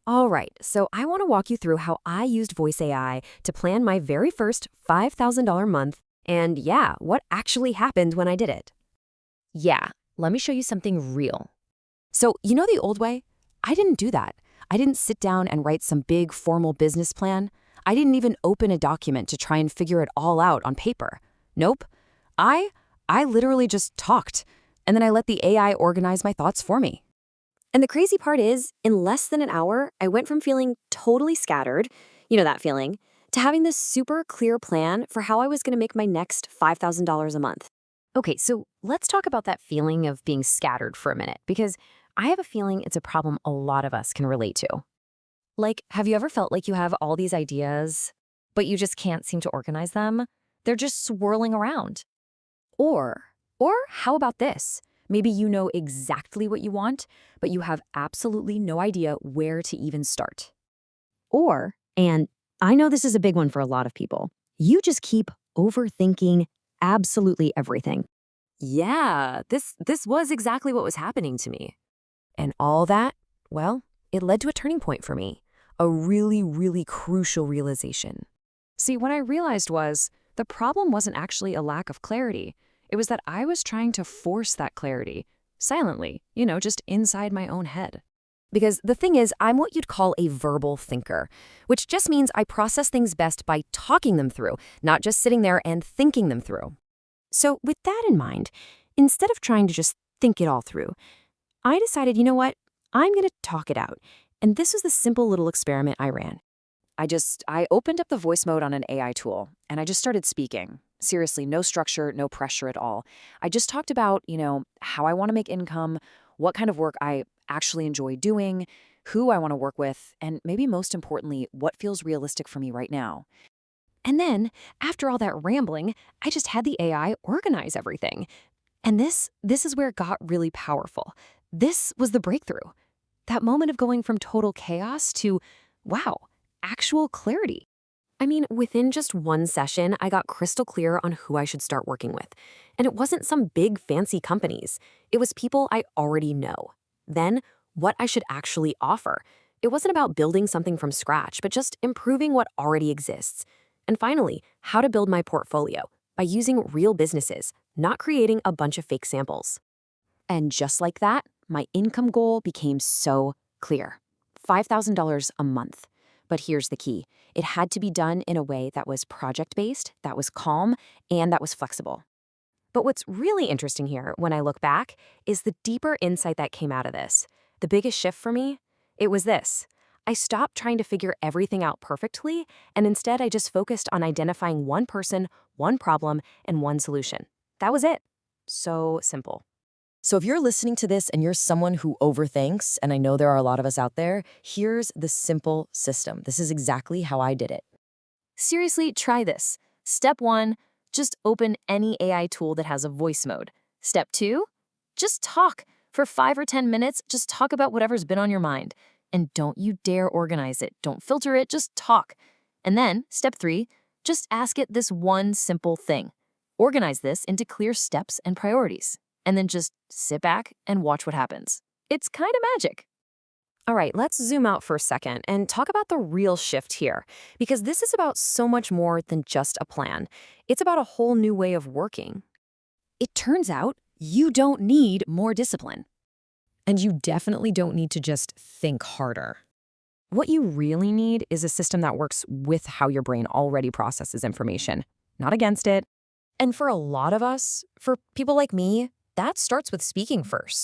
All right, so I want to walk you through how I used Voice AI to plan my very first $5,000 month, and yeah, what actually happened when I did it. Yeah, let me show you something real. So, you know the old way? I didn't do that. I didn't sit down and write some big formal business plan. I didn't even open a document to try and figure it all out on paper. Nope. I I literally just talked, and then I let the AI organize my thoughts for me. And the crazy part is, in less than an hour, I went from feeling totally scattered, you know that feeling, to having this super clear plan for how I was going to make my next $5,000 a month. Okay, so let's talk about that feeling of being scattered for a minute, because I have a feeling it's a problem a lot of us can relate to. Like, have you ever felt like you have all these ideas, but you just can't seem to organize them? They're just swirling around. Or, or how about this? Maybe you know exactly what you want, but you have absolutely no idea where to even start. Or, and I know this is a big one for a lot of people, you just keep overthinking absolutely everything. Yeah, this was exactly what was happening to me. And all that, well, it led to a turning point for me, a really, really crucial realization. See, what I realized was the problem wasn't actually a lack of clarity. It was that I was trying to force that clarity, silently, just inside my own head. Because the thing is, I'm what you'd call a verbal thinker, which just means I process things best by talking them through, not just sitting there and thinking them through. So, with that in mind, instead of trying to just think it all through, I decided, you know what? I'm going to talk it out. And this was the simple little experiment I ran. I opened up the voice mode on an AI tool and I just started speaking. Seriously, no structure, no pressure at all. I just talked about, how I want to make income, what kind of work I actually enjoy doing, who I want to work with, and maybe most importantly, what feels realistic for me right now. And then, after all that rambling, I just had the AI organize everything. And this is where it got really powerful. This was the breakthrough. That moment of going from total chaos to, wow, actual clarity. I mean, within just one session, I got crystal clear on who I should start working with. And it wasn't some big fancy companies. It was people I already know. Then, what I should actually offer. It wasn't about building something from scratch, but just improving what already exists. And finally, how to build my portfolio by using real businesses, not creating a bunch of fake samples. And just like that, my income goal became so clear. $5,000 a month. But here's the key. It had to be done in a way that was project-based, that was calm, and that was flexible. But what's really interesting here, when I look back, is the deeper insight that came out of this. The biggest shift for me? It was this. I stopped trying to figure everything out perfectly, and instead I just focused on identifying one person, one problem, and one solution. That was it. So simple. So if you're listening to this and you're someone who overthinks, and I know there are a lot of us out there, here's the simple system. This is exactly how I did it. Seriously, try this. Step 1, just open any AI tool that has a voice mode. Step 2, just talk. For 5 or 10 minutes, just talk about whatever's been on your mind. And don't you dare organize it. Don't filter it, just talk. And then, step 3, just ask it this one simple thing. Organize this into clear steps and priorities. And then just sit back and watch what happens. It's kind of magic. All right, let's zoom out for a second and talk about the real shift here, because this is about so much more than just a plan. It's about a whole new way of working. It turns out you don't need more discipline. And you definitely don't need to just think harder. What you really need is a system that works with how your brain already processes information, not against it. And for a lot of us, for people like me, that starts with speaking first.